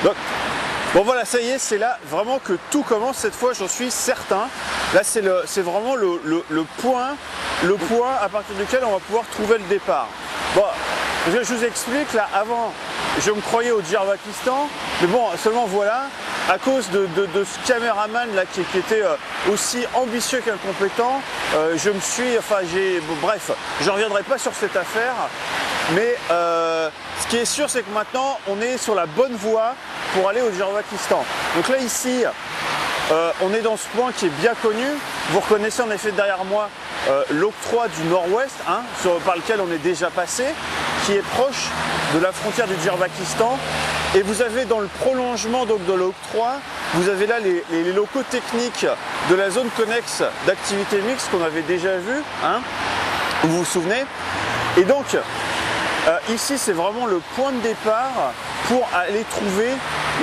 Donc, bon voilà, ça y est, c'est là vraiment que tout commence cette fois, j'en suis certain. Là, c'est vraiment le point à partir duquel on va pouvoir trouver le départ. Bon, je vous explique, là, avant, je me croyais au Djibouti, mais bon, seulement voilà, à cause de ce caméraman là qui était aussi ambitieux qu'incompétent, je me suis, enfin bref, je ne reviendrai pas sur cette affaire, mais ce qui est sûr, c'est que maintenant, on est sur la bonne voie pour aller au Djibouti. Donc là, ici, on est dans ce point qui est bien connu. Vous reconnaissez en effet derrière moi l'octroi du Nord-Ouest, hein, par lequel on est déjà passé, qui est proche de la frontière du Djibouti. Et vous avez dans le prolongement donc, de l'octroi, vous avez là les locaux techniques de la zone connexe d'activité mixte qu'on avait déjà vu, hein, vous vous souvenez. Et donc, ici, c'est vraiment le point de départ pour aller trouver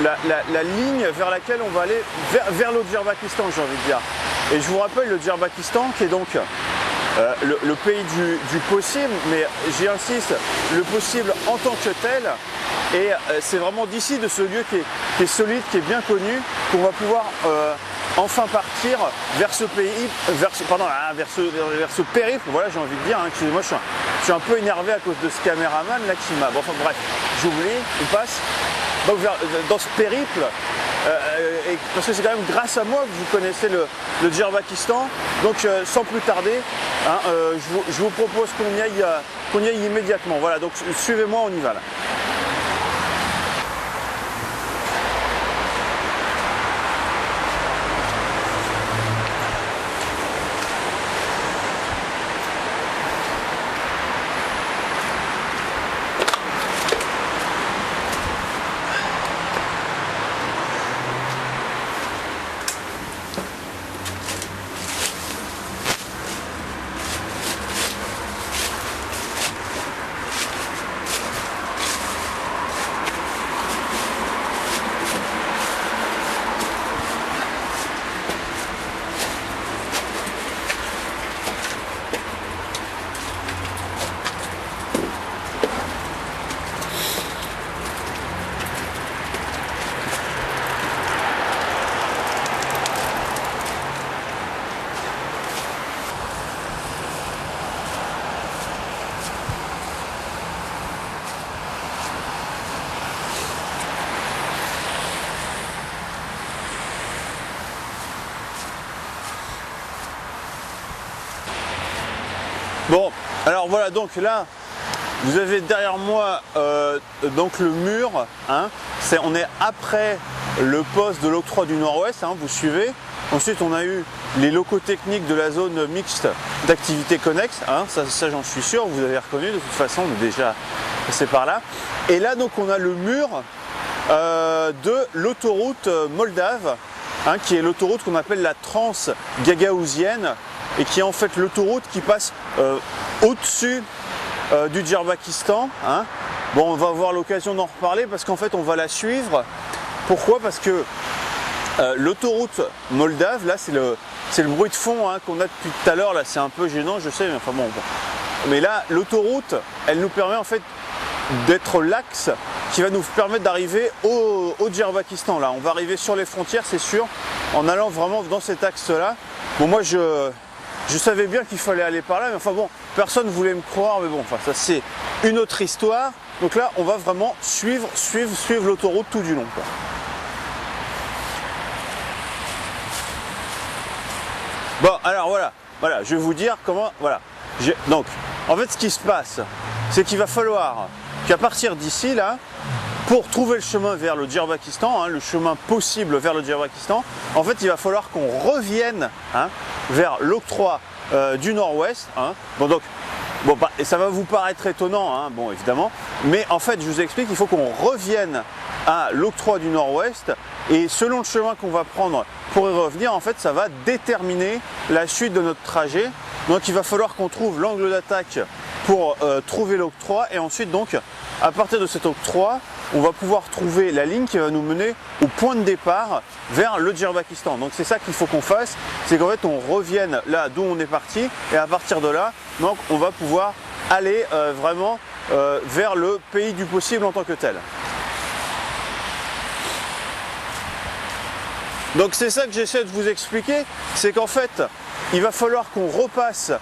la ligne vers laquelle on va aller, vers le Djibouti, j'ai envie de dire. Et je vous rappelle le Djibouti qui est donc le pays du possible, mais j'insiste, le possible en tant que tel. Et c'est vraiment d'ici, de ce lieu qui est solide, qui est bien connu, qu'on va pouvoir enfin partir vers ce pays, vers ce périple, voilà, j'ai envie de dire, hein, excusez-moi, je suis un peu énervé à cause de ce caméraman là qui m'a, bon, enfin bref, j'oublie, on passe, donc dans ce périple, parce que c'est quand même grâce à moi que vous connaissez le Djibouti, donc sans plus tarder, hein, je vous propose qu'on y aille immédiatement, voilà, donc suivez-moi, on y va là. Bon, alors voilà, donc là, vous avez derrière moi donc le mur, hein, on est après le poste de l'octroi du Nord-Ouest, hein, vous suivez. Ensuite, on a eu les locaux techniques de la zone mixte d'activité connexe, hein, ça j'en suis sûr, vous avez reconnu, de toute façon, on est déjà passé par là. Et là, donc, on a le mur de l'autoroute moldave, hein, qui est l'autoroute qu'on appelle la Trans-Gagaouzienne, et qui est en fait l'autoroute qui passe au-dessus du Djibouti. Hein. Bon, on va avoir l'occasion d'en reparler parce qu'en fait on va la suivre. Pourquoi? Parce que l'autoroute moldave, là c'est le bruit de fond, hein, qu'on a depuis tout à l'heure, là c'est un peu gênant, je sais, mais enfin bon. Mais là, l'autoroute, elle nous permet en fait d'être l'axe qui va nous permettre d'arriver au Djibouti. Là, on va arriver sur les frontières, c'est sûr, en allant vraiment dans cet axe-là. Bon, moi je savais bien qu'il fallait aller par là, mais enfin bon, personne ne voulait me croire, mais bon, enfin ça c'est une autre histoire. Donc là, on va vraiment suivre l'autoroute tout du long, quoi. Bon, alors voilà, je vais vous dire comment, voilà. Donc, en fait, ce qui se passe, c'est qu'il va falloir qu'à partir d'ici, là, pour trouver le chemin vers le Djibouti, hein, le chemin possible vers le Djibouti, en fait, il va falloir qu'on revienne, hein, vers l'octroi du Nord-Ouest. Hein. Bon, donc, bon, et ça va vous paraître étonnant, hein, bon, évidemment, mais en fait, je vous explique, il faut qu'on revienne à l'octroi du Nord-Ouest, et selon le chemin qu'on va prendre pour y revenir, en fait, ça va déterminer la suite de notre trajet. Donc, il va falloir qu'on trouve l'angle d'attaque pour trouver l'octroi, et ensuite, donc, à partir de cet octroi, on va pouvoir trouver la ligne qui va nous mener au point de départ vers le Djibouti. Donc c'est ça qu'il faut qu'on fasse, c'est qu'en fait on revienne là d'où on est parti, et à partir de là, donc on va pouvoir aller vraiment vers le pays du possible en tant que tel. Donc c'est ça que j'essaie de vous expliquer, c'est qu'en fait, il va falloir qu'on repasse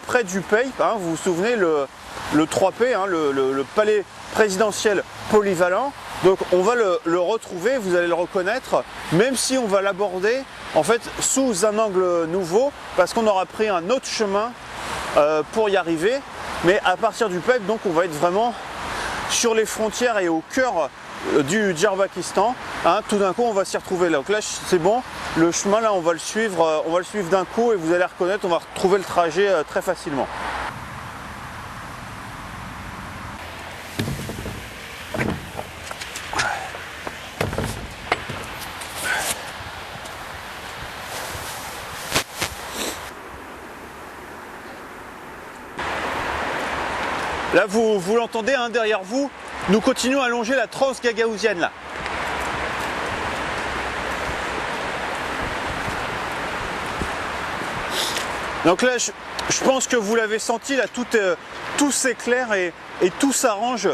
près du PAPE, hein, vous vous souvenez, le 3P, hein, le palais présidentiel polyvalent. Donc on va le retrouver, vous allez le reconnaître, même si on va l'aborder en fait sous un angle nouveau, parce qu'on aura pris un autre chemin pour y arriver. Mais à partir du PAPE, donc on va être vraiment sur les frontières et au cœur du Djarbakistan, hein, tout d'un coup on va s'y retrouver là. Donc là c'est bon, le chemin là on va le suivre d'un coup et vous allez reconnaître, on va retrouver le trajet très facilement. Là vous l'entendez hein, derrière vous, nous continuons à longer la Transgagaouzienne là. Donc là je pense que vous l'avez senti, là tout s'éclaire et tout s'arrange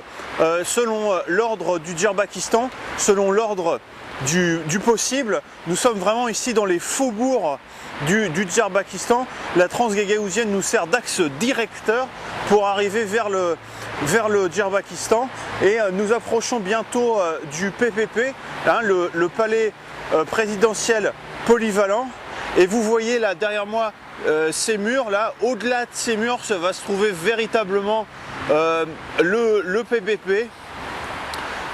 selon l'ordre du Djarbakistan, selon l'ordre du possible. Nous sommes vraiment ici dans les faubourgs du Djarbakistan. La Transgagaouzienne nous sert d'axe directeur pour arriver vers le Djarbakistan et nous approchons bientôt du PPP, hein, le palais présidentiel polyvalent. Et vous voyez là derrière moi ces murs là, au-delà de ces murs va se trouver véritablement le PPP.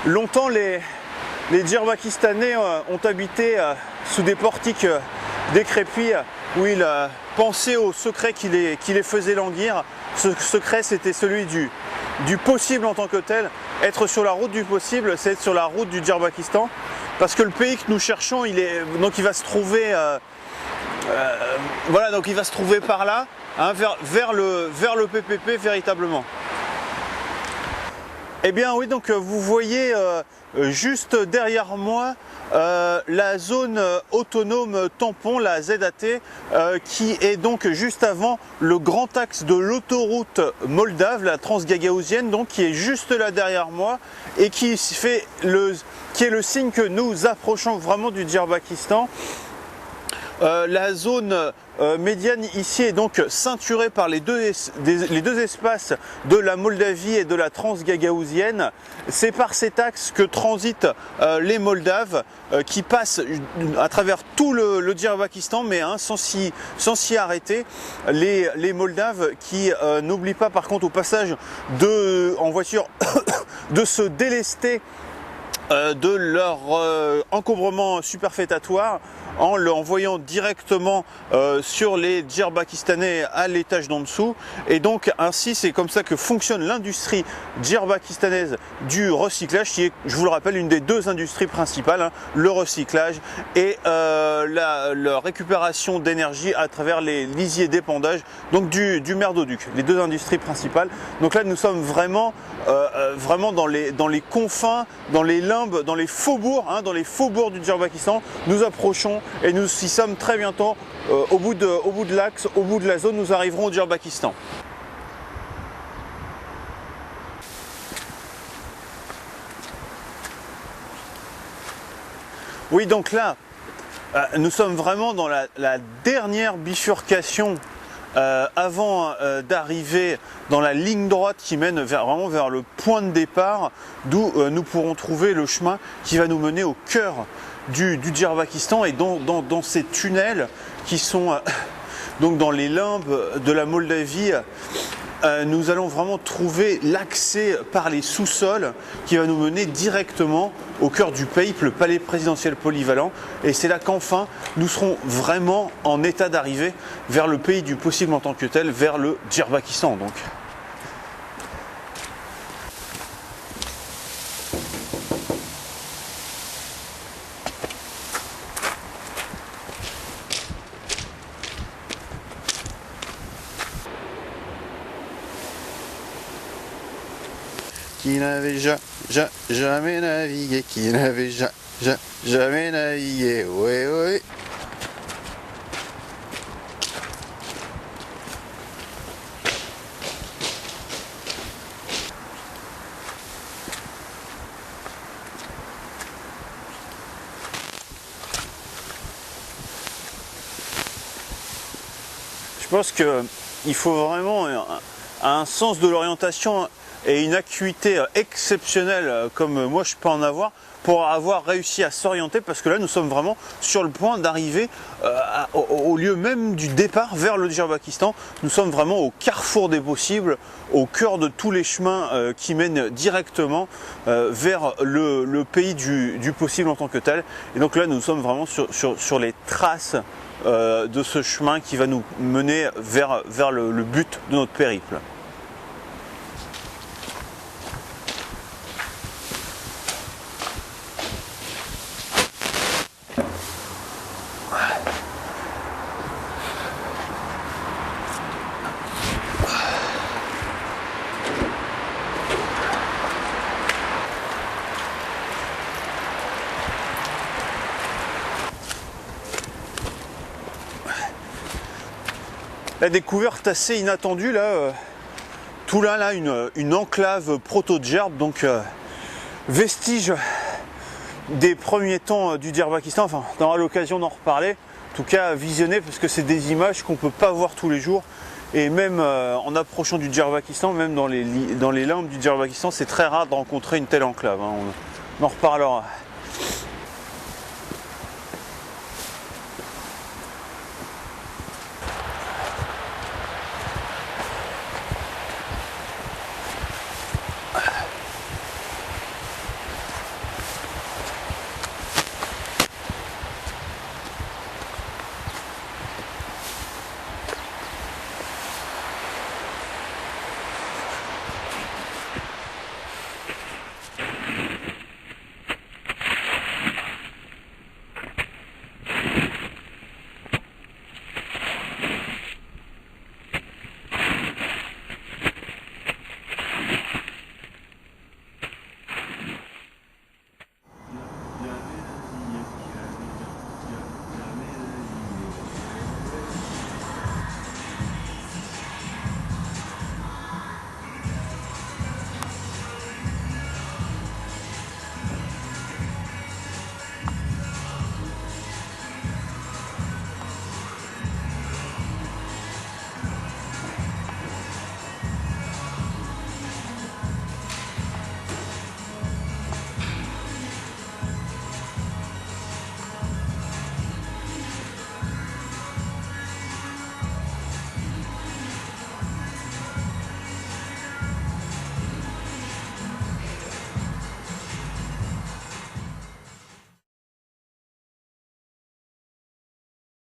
Longtemps les Djerbakistanais ont habité sous des portiques décrépits où ils pensaient au secret qui les faisait languir. Ce secret c'était celui du possible en tant que tel. Être sur la route du possible, c'est être sur la route du Djarbakistan. Parce que le pays que nous cherchons, il va se trouver voilà, donc il va se trouver par là, hein, vers le PPP véritablement. Eh bien oui, donc vous voyez juste derrière moi la zone autonome tampon, la ZAT, qui est donc juste avant le grand axe de l'autoroute moldave, la Transgagaouzienne, donc qui est juste là derrière moi et qui est le signe que nous approchons vraiment du Djarbakistan. La zone médiane ici est donc ceinturée par les deux espaces de la Moldavie et de la Transgagaouzienne. C'est par cet axe que transitent les Moldaves qui passent à travers tout le Djarbakistan, mais hein, sans s'y arrêter. Les Moldaves qui n'oublient pas par contre au passage en voiture de se délester de leur encombrement superfétatoire en l'envoyant directement sur les Djerbakistanais à l'étage d'en dessous. Et donc ainsi c'est comme ça que fonctionne l'industrie djerbakistanaise du recyclage, qui est, je vous le rappelle, une des deux industries principales, hein, le recyclage et la récupération d'énergie à travers les lisiers d'épandage, donc du merdoduc, les deux industries principales. Donc là nous sommes vraiment dans les confins, dans les limbes, dans les faubourgs, hein, dans les faubourgs du Djarbakistan. Nous approchons et nous y sommes très bientôt au bout de l'axe, au bout de la zone, nous arriverons au Djarbakistan. Oui, donc là, nous sommes vraiment dans la dernière bifurcation avant d'arriver dans la ligne droite qui mène vraiment vers le point de départ, d'où nous pourrons trouver le chemin qui va nous mener au cœur du Djarbakistan et dans ces tunnels qui sont donc dans les limbes de la Moldavie. Nous allons vraiment trouver l'accès par les sous-sols qui va nous mener directement au cœur du PAPE, le palais présidentiel polyvalent. Et c'est là qu'enfin nous serons vraiment en état d'arriver vers le pays du possible en tant que tel, vers le Djarbakistan donc. Qui n'avait jamais navigué, qui n'avait jamais navigué, oui, oui. pense qu'il faut vraiment un sens de l'orientation et une acuité exceptionnelle comme moi je peux en avoir pour avoir réussi à s'orienter, parce que là nous sommes vraiment sur le point d'arriver au lieu même du départ vers le Djibouti. Nous sommes vraiment au carrefour des possibles, au cœur de tous les chemins qui mènent directement vers le pays du possible en tant que tel. Et donc là nous sommes vraiment sur les traces de ce chemin qui va nous mener vers le but de notre périple. La découverte assez inattendue là, tout là une enclave proto-djerbe, donc vestige des premiers temps du Djibouti. Enfin, on aura l'occasion d'en reparler. En tout cas, visionner, parce que c'est des images qu'on peut pas voir tous les jours. Et même en approchant du Djibouti, même dans les limbes du Djibouti, c'est très rare de rencontrer une telle enclave, hein. On en reparlera.